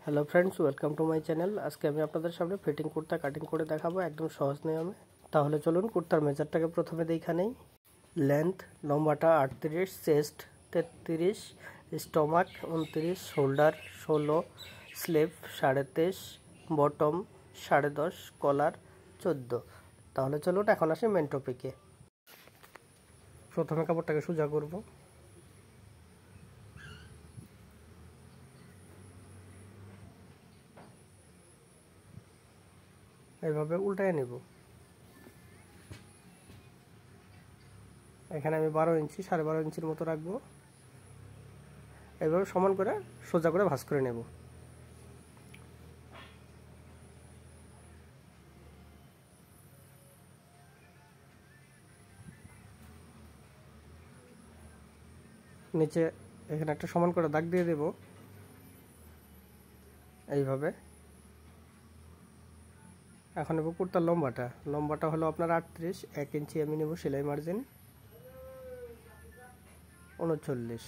Hello friends, welcome to my channel. আজকে আমি আপনাদের সামনে ফিটিং কুর্তা কাটিং করে দেখাবো একদম সহজ নিয়মে। তাহলে চলুন কুর্তার মেজারটাকে প্রথমে দেখা নেই। লেন্থ লম্বাটা 38, chest 33, stomach 29, shoulder 16, sleeve 23.5, bottom 10.5, collar 14। তাহলে চলুন এখন আসি মেন টপিকে। প্রথমে কাপড়টাকে সোজা করব। এইভাবে উল্টায় নেব। এখানে আমি 12 ইঞ্চি 12.5 ইঞ্চির মতো রাখবো। এইভাবে সমান করে সোজা করে ভাঁজ করে নেব। নিচে এখানে একটা সমান করে দাগ দিয়ে দেব এইভাবে। এখন নেব কুর্তার লম্বাটা হলো আপনার 38, 1 ইঞ্চি আমি নেব সেলাই মার্জিন 39।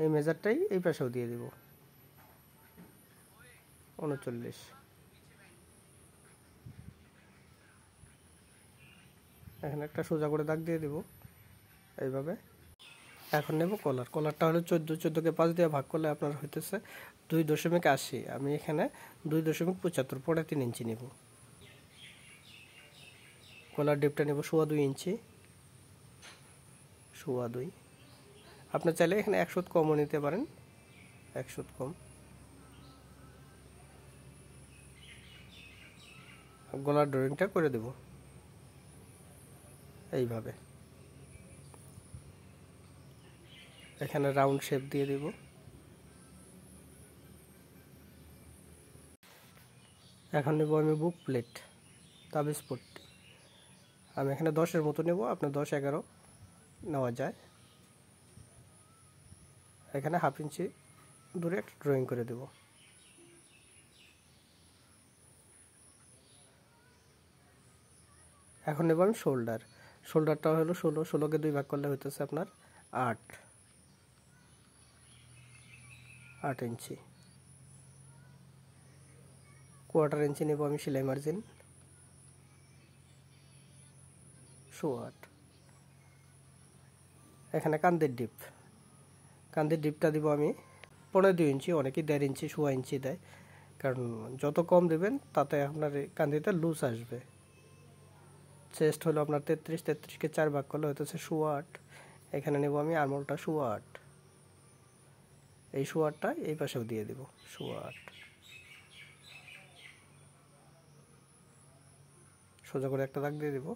এই মেজারটাই এই পাশেও দিয়ে দেব 39। এখানে একটা সোজা করে দাগ দিয়ে দেব এইভাবে। এখন নেব কলারটা হলো 14কে 5 দিয়ে ভাগ করলে আপনার হইতেছে 2.80। আমি এখানে 2.75 3 ইঞ্চি নেব। কলার ডিপটা নেব 2.25 ইঞ্চি। 2.25। আপনি চাইলে এখানে 1 সুত কমও নিতে পারেন, 1 সুত কম। গলার ড্রয়িংটা করে দেব এইভাবে। এখানে রাউন্ড শেপ দিয়ে দেব। এখন নেব আমি বুক প্লেট, তাবিজ পট্টি। আমি এখানে 10-এর মতো নেব, আপনার 10-11 নেওয়া যায়। এখানে 1/2 ইঞ্চি দূরে একটা ড্রয়িং করে দেব। এখন নেব আমি শোল্ডারটা হলো 16কে 2 ভাগ করলে হইতেছে আপনার 8 ইঞ্চি। 1/4 ইঞ্চি নেব আমি সেলাই মার্জিন 8.25। এখানে কান্দের ডিপটা দিব আমি 2.5 ইঞ্চি। অনেকেই 1.5 ইঞ্চি 1.25 ইঞ্চি দেয়, কারণ যত কম দেবেন তাতে আপনার কান্দিটা লুজ আসবে। চেস্ট হলো আপনার 33কে 4 ভাগ করলে হইতেছে 8.25। এখানে নেব আমি আর্মহোলটা 8.25। এই 8.25টা এই পাশেও দিয়ে দেব 8.25। সোজা করে একটা দাগ দিয়ে দেব।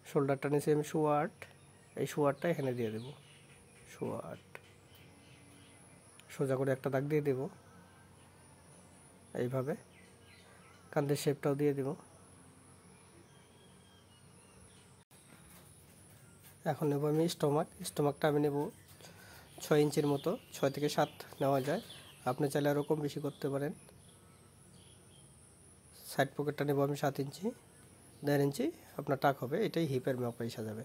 শোল্ডারটা নিচে আমি 8.25, এই 8.25টা এখানে দিয়ে দেব 8.25। সোজা করে একটা দাগ দিয়ে দেব এইভাবে। কাঁধের শেপটাও দিয়ে দেব। এখন নেব আমি স্টোমাকটা আমি নেব 6 ইঞ্চির মতো, 6 থেকে 7 নেওয়া যায়। আপনি চাইলে আরও কম বেশি করতে পারেন। সাইড পকেটটা নেব আমি 7 ইঞ্চি, 1.5 ইঞ্চি আপনার টাক হবে, এটাই হিপের মাপ এসে যাবে।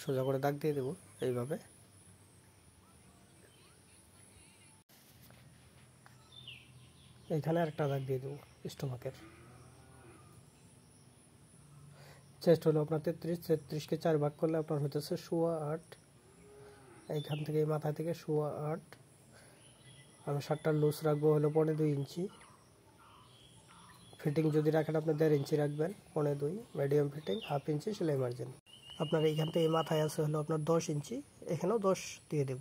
সোজা করে দাগ দিয়ে দেব এইভাবে। এইখানে আরেকটা দাগ দিয়ে দেব স্টোমাকের। চেস্ট হলো আপনার 33কে 4 ভাগ করলে আপনার হইতেছে 8.25। এইখান থেকে মাথা থেকে 8.25। আমি শার্টটার লুজ রাখবো হলো 2.5 ইঞ্চি। ফিটিং যদি রাখেন আপনি 1.5 ইঞ্চি রাখবেন, 2.5 মিডিয়াম ফিটিং, 1/2 ইঞ্চি সেলাই মার্জিন। আপনার এইখান থেকে মাথায় আছে হলো আপনার 10 ইঞ্চি, এখানেও 10 দিয়ে দেব।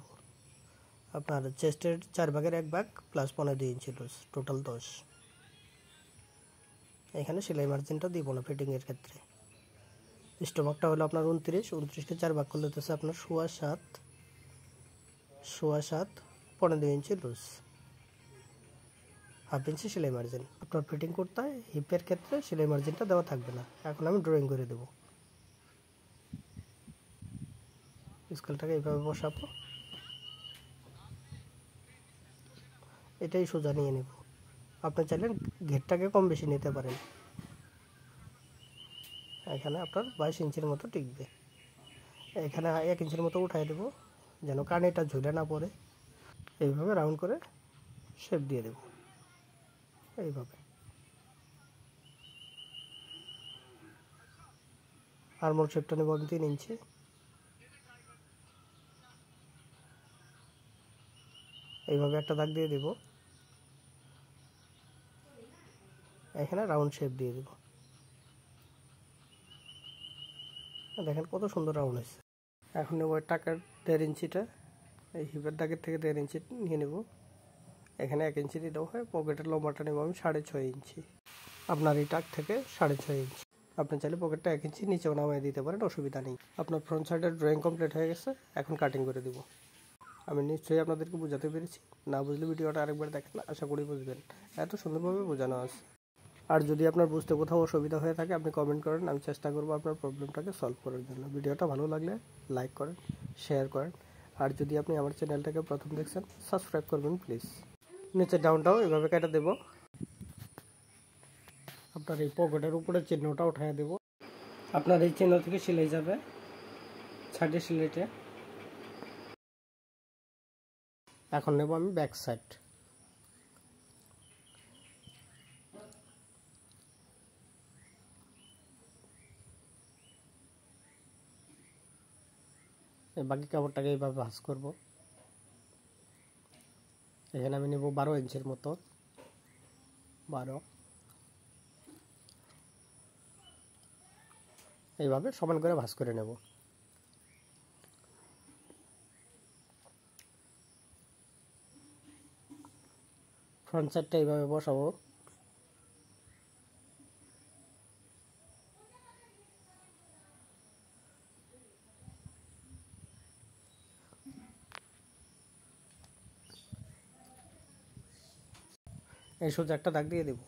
আপনার চেস্টের 4 ভাগের 1 ভাগ প্লাস 2.5 ইঞ্চি লুজ, টোটাল 10। এখানে সেলাই মার্জিনটা দিব না ফিটিংয়ের ক্ষেত্রে। স্টোমাকটা হলো আপনার 29কে 4 ভাগ করলে হতেছে আপনার 7.25, 2.5 ইঞ্চি লুজ, 1/2 ইঞ্চি সেলাই মার্জিন। আপনার ফিটিং করতে হয় হিপের ক্ষেত্রে সেলাই মার্জিনটা দেওয়া থাকবে না। এখন আমি ড্রয়িং করে দেব। স্কেলটাকে এইভাবে বসাবো, এটাই সোজা নিয়ে নেব। আপনি চাইলে ঘেরটাকে কম বেশি নিতে পারেন। এখানে আপনার 22 ইঞ্চির মতো টিকবে। এখানে 1 ইঞ্চির মতো উঠাই দেব যেন কানেটা ঝুলে না পড়ে। এইভাবে রাউন্ড করে শেপ দিয়ে দেব এইভাবে। আর্মহোল শেপটা নেব আমি 3 ইঞ্চি। এইভাবে একটা দাগ দিয়ে দেব, এখানে রাউন্ড শেপ দিয়ে দেব। দেখেন কত সুন্দর রাউন্ড হয়েছে। এখন নেব টাকার 1.5 ইঞ্চিটা, এই হিপের দাগের থেকে 1.5 ইঞ্চি নিয়ে নেব। এখানে 1 ইঞ্চি দিলেও হয়। পকেটের লম্বাটা নেব আমি 6.5 ইঞ্চি। আপনার এই টাক থেকে 6.5 ইঞ্চি। আপনি চাইলে পকেটটা 1 ইঞ্চি নিচেও নামিয়ে দিতে পারেন, অসুবিধা নেই। আপনার ফ্রন্ট সাইডের ড্রয়িং কমপ্লিট হয়ে গেছে, এখন কাটিং করে দেব। আমি নিশ্চয়ই আপনাদেরকে বোঝাতে পেরেছি। না বুঝলে ভিডিওটা আরেকবার দেখেন, আশা করি বুঝবেন। এত সুন্দরভাবে বোঝানো আছে। আর যদি আপনার বুঝতে কোথাও অসুবিধা হয়ে থাকে আপনি কমেন্ট করেন, আমি চেষ্টা করব আপনার প্রবলেমটাকে সলভ করার জন্য। ভিডিওটা ভালো লাগলে লাইক করেন, শেয়ার করেন। আর যদি আপনি আমার চ্যানেলটাকে প্রথম দেখছেন সাবস্ক্রাইব করবেন প্লিজ। নিচে ডাউনটাও এভাবে কেটে দেব। আপনার এই পকেটের উপরে চিহ্নটা উঠিয়ে দেব। আপনার এই চিহ্ন থেকে সেলাই যাবে সাইডে সেলাইটা। এখন নেব আমি ব্যাক সাইড। বাকি কাপড়টাকে এইভাবে ভাঁজ করব। এখানে আমি নেব 12 ইঞ্চির মতো, 12। এইভাবে সমান করে ভাঁজ করে নেব। ফ্রন্ট সাইডটা এইভাবে বসাবো। এই সোজা একটা দাগ দিয়ে দেব।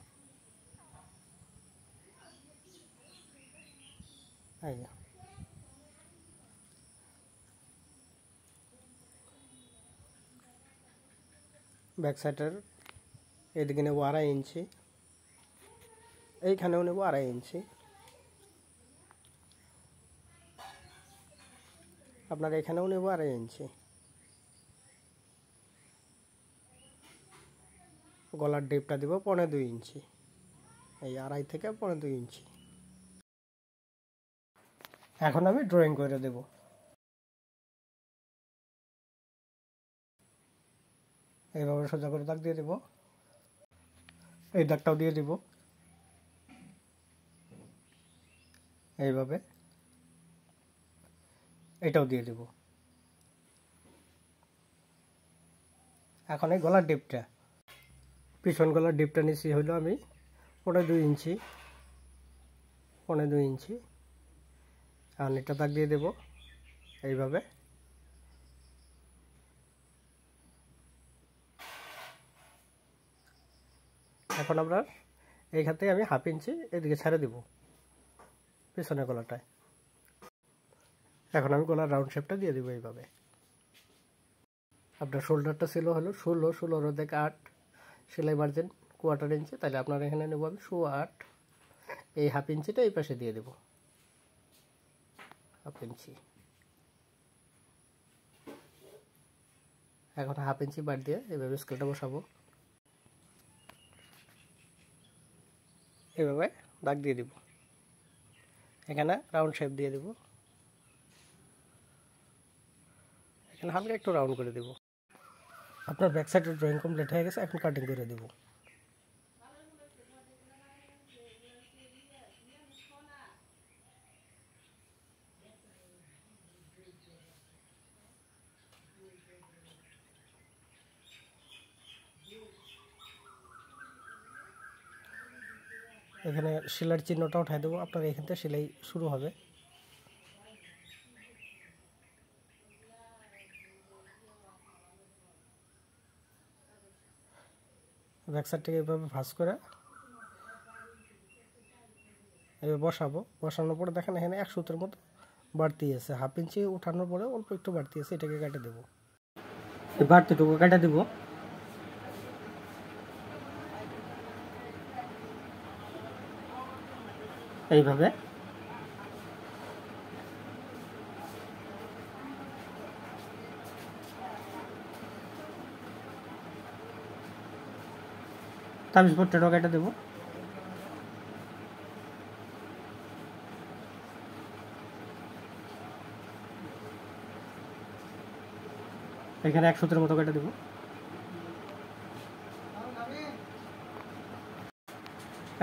ব্যাক সাইডের এদিকে নেব 2.5 ইঞ্চি, এইখানেও নেব 2.5 ইঞ্চি। আপনার এখানেও নেব 2.5 ইঞ্চি। গলার ডিপটা দেব 1.25 ইঞ্চি, এই 2.5 থেকে 1.25 ইঞ্চি। এখন আমি ড্রয়িং করে দেব। এইভাবে সোজা করে দাগ দিয়ে দেব। এই দাগটাও দিয়ে দেব এইভাবে, এটাও দিয়ে দেব। এখন এই গলার ডিপটা, পিছন গলার ডিপটা নিচ্ছি হলো আমি 1.25 ইঞ্চি, 1.25 ইঞ্চি। আর এটা দাগ দিয়ে দেব এইভাবে। এখন আমরা এইখান থেকে আমি 1/2 ইঞ্চি এদিকে ছেড়ে দেব পিছনের গলাটায়। এখন আমি গলার রাউন্ড শেপটা দিয়ে দেবো এইভাবে। আপনার শোল্ডারটা ছিল হলো 16, 16 থেকে 8, সেলাই মার্জিন 1/4 ইঞ্চি, তাহলে আপনার এখানে নেব আমি 8। এই 1/2 ইঞ্চিটা এই পাশে দিয়ে দেব, 1/2 ইঞ্চি। এখন 1/2 ইঞ্চি বাদ দিয়ে এইভাবে স্কেলটা বসাবো, এইভাবে দাগ দিয়ে দিব। এখানে রাউন্ড শেপ দিয়ে দেব, এখানে হালকা একটু রাউন্ড করে দেব। আপনার ব্যাক সাইডের ড্রয়িং কমপ্লিট হয়ে গেছে, এখন কাটিং করে দেব। এখানে সেলাইয়ের চিহ্নটা উঠাই দেবো, আপনার এখান থেকে সেলাই শুরু হবে। ব্যাক সাইডটাকে এভাবে ভাঁজ করে এভাবে বসাবো। বসানোর পরে দেখেন এখানে 1 সুতের মতো বাড়তি আছে, 1/2 ইঞ্চি উঠানোর পরে অল্প একটু বাড়তি আছে, এটাকে কেটে দেবো। এই বাড়তিটুকু কেটে দেবো। এইভাবে তাবিজ পট্টাটাও কেটে দেবো। এখানে 1 সুতের মতো কেটে দেবো।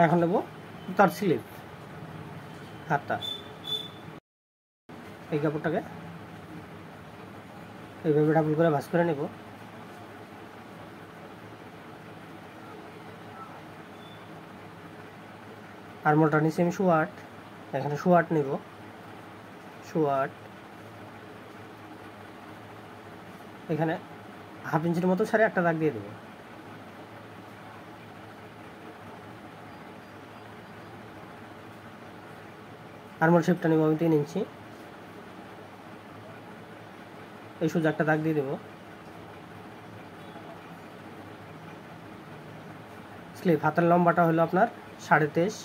এখন নেব তার স্লিপ হাতটা, এই কাপড়টাকে এইভাবে ডাবল করে ভাঁজ করে নেব। আরমোলটা নিচে আমি 8.25, এখানে 8.25 নেব। 8.25 এখানে 1/2 ইঞ্চির মতো ছাড়ে একটা দাগ দিয়ে দেবো। আরমোল শেপটা নেব আমি 3 ইঞ্চি, এই সোজা একটা দাগ দিয়ে দেবো। স্লিভ হাতের লম্বাটা হলো আপনার 23.5,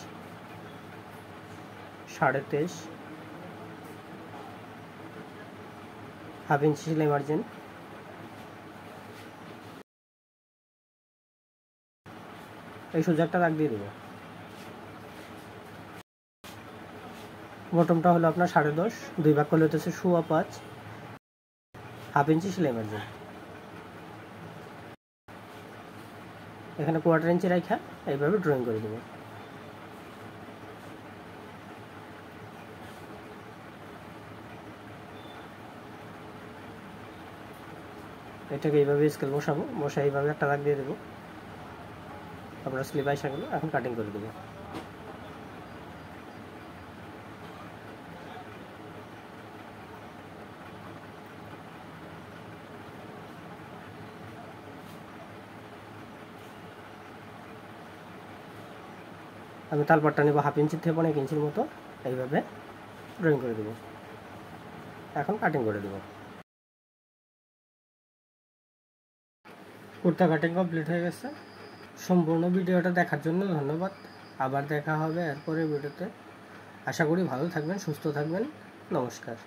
1/2 ইঞ্চি সেলাই মার্জিন। এই সোজা একটা দাগ দিয়ে দেবো। বটমটা হলো আপনার 10.5, 2 ভাগ করলে হতেছে 5.25, 1/2 ইঞ্চি সেলাই মার্জিন। এখানে 1/4 ইঞ্চি রাখা এইভাবে ড্রয়িং করে দেবো। এটাকে এইভাবে স্কেল বসাবো, বসাই এইভাবে একটা দাগ দিয়ে দেবো। আপনার স্লিভ আইসা গেল, এখন কাটিং করে দেবো। আমি তালপাটটা নেব 1/2 ইঞ্চির থেকে 1 ইঞ্চির মতো, এইভাবে ড্রয়িং করে দেবো। এখন কাটিং করে দেবো। কুর্তা কাটিং কমপ্লিট হয়ে গেছে। সম্পূর্ণ ভিডিওটা দেখার জন্য ধন্যবাদ। আবার দেখা হবে এরপরে ভিডিওতে। আশা করি ভালো থাকবেন, সুস্থ থাকবেন। নমস্কার।